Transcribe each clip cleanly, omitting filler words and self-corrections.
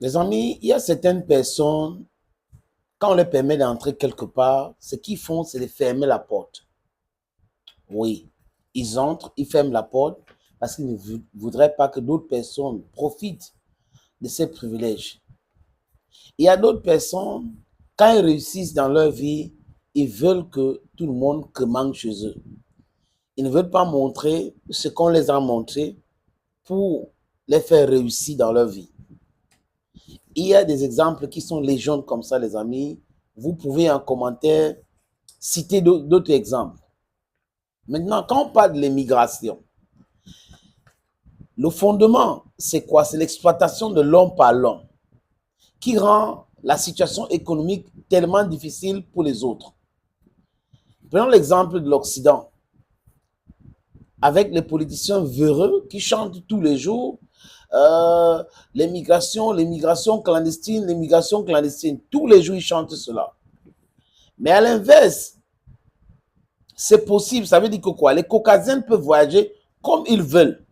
Les amis, il y a certaines personnes, quand on leur permet d'entrer quelque part, ce qu'ils font, c'est de fermer la porte. Oui, ils entrent, ils ferment la porte parce qu'ils ne voudraient pas que d'autres personnes profitent de ces privilèges. Il y a d'autres personnes, quand ils réussissent dans leur vie, ils veulent que tout le monde commande chez eux. Ils ne veulent pas montrer ce qu'on les a montré pour les faire réussir dans leur vie. Il y a des exemples qui sont légion comme ça, les amis. Vous pouvez en commentaire citer d'autres exemples. Maintenant, quand on parle de l'immigration, le fondement, c'est quoi? C'est l'exploitation de l'homme par l'homme qui rend la situation économique tellement difficile pour les autres. Prenons l'exemple de l'Occident, avec les politiciens véreux qui chantent tous les jours l'immigration clandestine, l'immigration clandestine. Tous les jours, ils chantent cela. Mais à l'inverse, c'est possible. Ça veut dire que quoi? Les Caucasiens peuvent voyager comme ils veulent.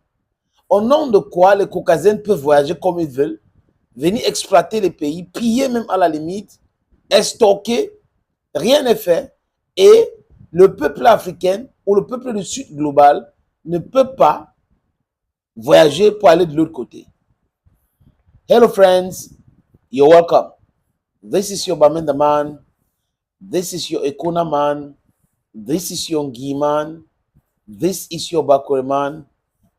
Au nom de quoi les Caucasiens peuvent voyager comme ils veulent, venir exploiter les pays, piller même à la limite, stocker, rien n'est fait. Et le peuple africain ou le peuple du Sud global ne peut pas voyager pour aller de l'autre côté. Hello friends, you're welcome. This is your Bamenda man. This is your Ekuna man. This is your Ngi man. This is your Bakure man.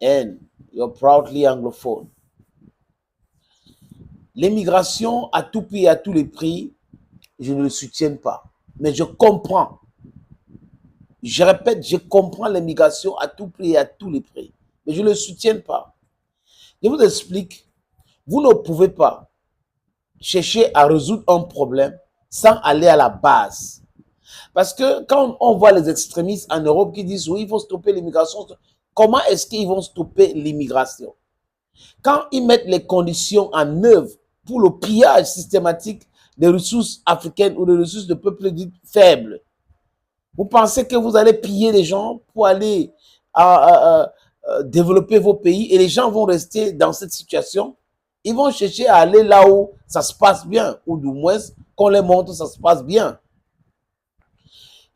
And you're proudly anglophone. L'immigration à tout prix et à tous les prix, je ne le soutiens pas. Mais je comprends. Je répète, je comprends l'immigration à tout prix et à tous les prix. Mais je ne le soutiens pas. Je vous explique. Vous ne pouvez pas chercher à résoudre un problème sans aller à la base. Parce que quand on voit les extrémistes en Europe qui disent oui, il faut stopper l'immigration, comment est-ce qu'ils vont stopper l'immigration? Quand ils mettent les conditions en œuvre pour le pillage systématique des ressources africaines ou des ressources de peuples dits faibles, vous pensez que vous allez piller les gens pour aller développer vos pays et les gens vont rester dans cette situation? Ils vont chercher à aller là où ça se passe bien, ou du moins qu'on les montre ça se passe bien.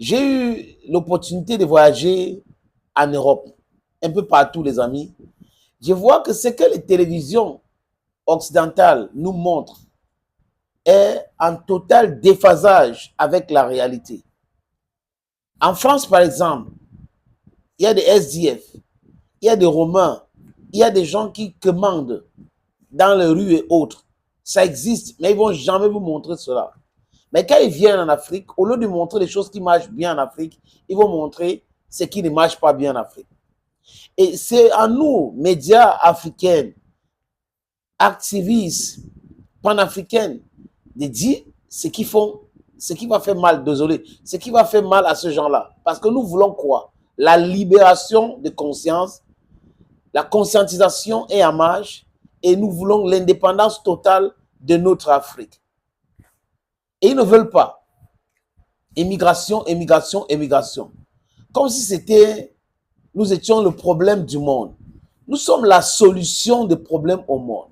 J'ai eu l'opportunité de voyager en Europe, un peu partout les amis. Je vois que ce que les télévisions occidentales nous montrent est en total déphasage avec la réalité. En France, par exemple, il y a des SDF, il y a des Romains, il y a des gens qui commandent dans les rues et autres. Ça existe, mais ils ne vont jamais vous montrer cela. Mais quand ils viennent en Afrique, au lieu de montrer les choses qui marchent bien en Afrique, ils vont montrer ce qui ne marche pas bien en Afrique. Et c'est à nous, médias africains, activistes, panafricains, de dire ce qu'ils font, ce qui va faire mal, désolé, ce qui va faire mal à ce genre-là. Parce que nous voulons quoi? La libération de conscience, la conscientisation est en marche et nous voulons l'indépendance totale de notre Afrique. Et ils ne veulent pas. Immigration, immigration, immigration. Comme si c'était, nous étions le problème du monde. Nous sommes la solution des problèmes au monde.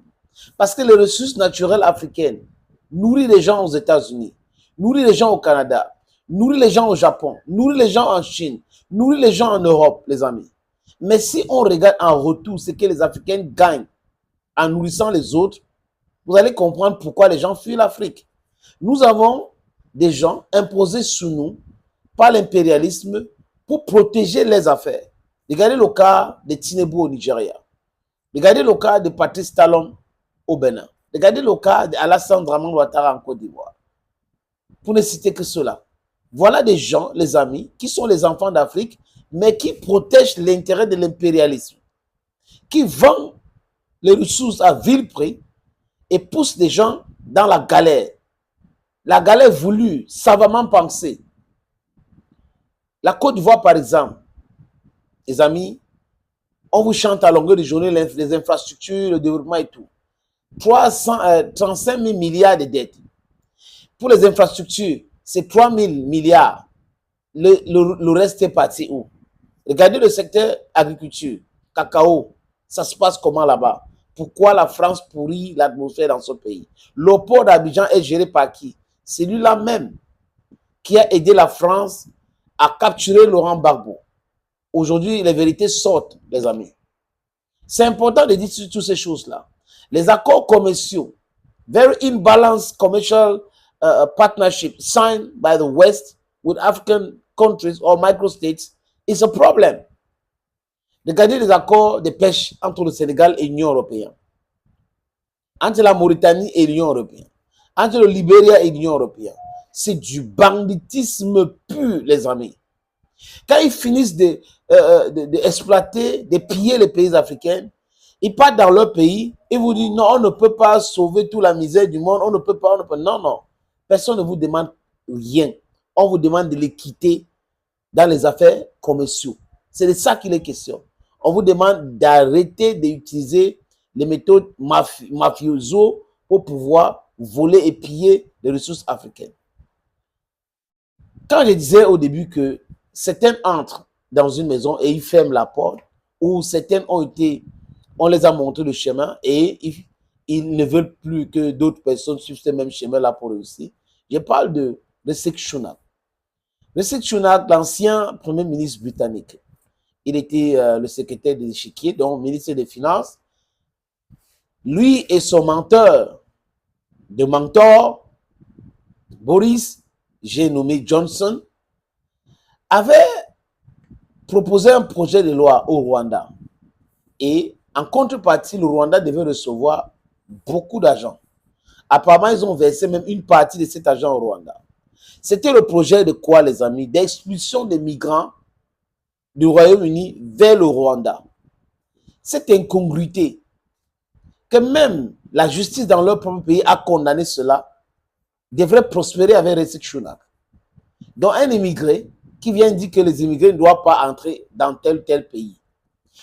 Parce que les ressources naturelles africaines nourrissent les gens aux États-Unis, nourrissent les gens au Canada, nourrissent les gens au Japon, nourrissent les gens en Chine, nourrissent les gens en Europe, les amis. Mais si on regarde en retour ce que les Africains gagnent en nourrissant les autres, vous allez comprendre pourquoi les gens fuient l'Afrique. Nous avons des gens imposés sous nous par l'impérialisme pour protéger les affaires. Regardez le cas de Tinubu au Nigeria. Regardez le cas de Patrice Talon au Bénin. Regardez le cas d'Alassane Dramane Ouattara en Côte d'Ivoire. Pour ne citer que cela. Voilà des gens, les amis, qui sont les enfants d'Afrique, mais qui protègent l'intérêt de l'impérialisme, qui vendent les ressources à vil prix et poussent des gens dans la galère. La galère voulue, savamment pensée. La Côte d'Ivoire, par exemple, les amis, on vous chante à longueur de journée les infrastructures, le développement et tout. 35 000 milliards de dettes. Pour les infrastructures, c'est 3 000 milliards. Le reste est parti où? Regardez le secteur agriculture, cacao, ça se passe comment là-bas? pourquoi la France pourrit l'atmosphère dans ce pays. Le port d'Abidjan est géré par qui? C'est lui-là même qui a aidé la France à capturer Laurent Gbagbo. Aujourd'hui, les vérités sortent, les amis. C'est important de dire toutes ces choses-là. Les accords commerciaux, very imbalanced commercial partnership signed by the West with African countries or microstates is a problem. Regardez les accords de pêche entre le Sénégal et l'Union européenne, entre la Mauritanie et l'Union européenne, entre le Libéria et l'Union européenne. C'est du banditisme pur, les amis. Quand ils finissent d'exploiter, de piller les pays africains, ils partent dans leur pays et vous disent non, on ne peut pas sauver toute la misère du monde, on ne peut pas, non, non. Personne ne vous demande rien. On vous demande de l'équité dans les affaires commerciales. C'est de ça qu'il est question. On vous demande d'arrêter d'utiliser les méthodes mafioso pour pouvoir voler et piller les ressources africaines. Quand je disais au début que certains entrent dans une maison et ils ferment la porte, ou certains on les a montré le chemin et ils ne veulent plus que d'autres personnes suivent ce même chemin-là pour réussir. Je parle de Rishi Sunak. Rishi Sunak, l'ancien premier ministre britannique, il était le secrétaire de l'échiquier, donc ministre des Finances. Lui et son mentor, Boris, j'ai nommé Johnson, avait proposé un projet de loi au Rwanda. Et en contrepartie, le Rwanda devait recevoir beaucoup d'argent. Apparemment, ils ont versé même une partie de cet argent au Rwanda. C'était le projet de quoi, les amis? D'expulsion des migrants du Royaume-Uni vers le Rwanda. Cette incongruité que même la justice dans leur propre pays a condamné cela devrait prospérer avec Rishi Sunak. Donc un immigré qui vient dire que les immigrés ne doivent pas entrer dans tel ou tel pays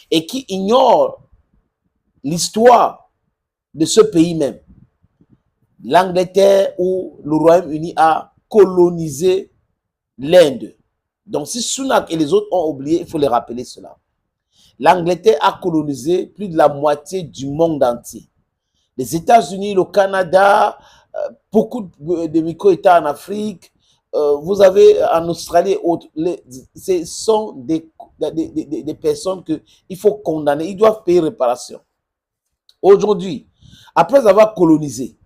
et qui ignore l'histoire de ce pays même. L'Angleterre ou le Royaume-Uni a colonisé l'Inde. Donc si Sunak et les autres ont oublié, il faut les rappeler cela. L'Angleterre a colonisé plus de la moitié du monde entier. Les États-Unis, le Canada, beaucoup de micro-États en Afrique, vous avez en Australie et autres, ce sont des personnes qu'il faut condamner, ils doivent payer réparation. Aujourd'hui, après avoir colonisé,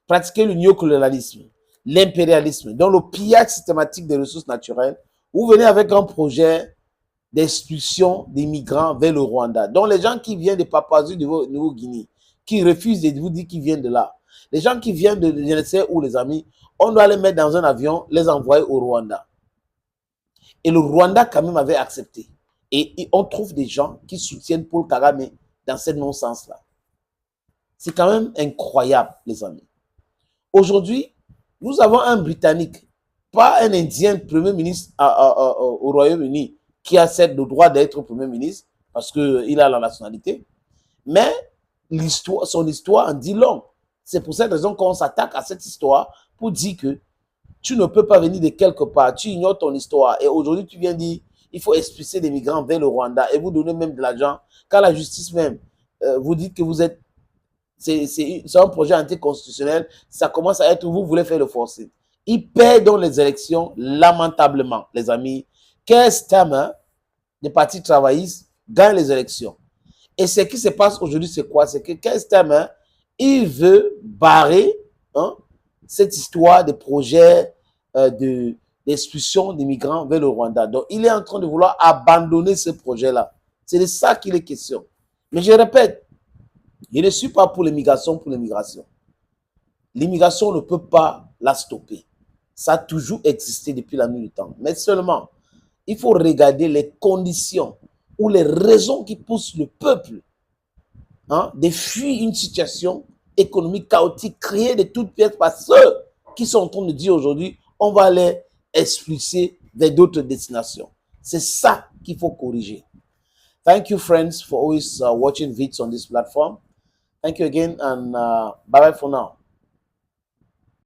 pratiqué le néocolonialisme, l'impérialisme, dans le pillage systématique des ressources naturelles, vous venez avec un projet d'expulsion des migrants vers le Rwanda. Donc les gens qui viennent de Papouasie-Nouvelle-Guinée, qui refusent de vous dire qu'ils viennent de là, les gens qui viennent de je ne sais où, les amis, on doit les mettre dans un avion, les envoyer au Rwanda. Et le Rwanda quand même avait accepté. Et on trouve des gens qui soutiennent Paul Kagame dans ce non-sens-là. C'est quand même incroyable, les amis. Aujourd'hui, nous avons un Britannique, pas un Indien Premier ministre au Royaume-Uni, qui a le droit d'être Premier ministre, parce qu'il a la nationalité. Mais son histoire en dit long. C'est pour cette raison qu'on s'attaque à cette histoire pour dire que tu ne peux pas venir de quelque part, tu ignores ton histoire. Et aujourd'hui, tu viens dire il faut expulser des migrants vers le Rwanda et vous donnez même de l'argent. Quand la justice même vous dit que vous êtes, c'est un projet anticonstitutionnel, ça commence à être, vous voulez faire le forcer. Ils perdent dans les élections lamentablement, les amis. Keir Starmer, des partis travaillistes, gagne les élections. Et ce qui se passe aujourd'hui, c'est quoi? C'est que Keir Starmer, il veut barrer cette histoire de projet d'expulsion des migrants vers le Rwanda. Donc, il est en train de vouloir abandonner ce projet-là. C'est de ça qu'il est question. Mais je répète, je ne suis pas pour l'immigration pour l'immigration. L'immigration, on ne peut pas la stopper. Ça a toujours existé depuis la nuit du temps. Mais seulement, il faut regarder les conditions ou les raisons qui poussent le peuple de fuir une situation économique chaotique créée de toutes pièces par ceux qui sont en train de dire aujourd'hui, on va les expulser vers d'autres destinations. C'est ça qu'il faut corriger. Thank you, friends, for always watching vids on this platform. Thank you again, and bye-bye for now.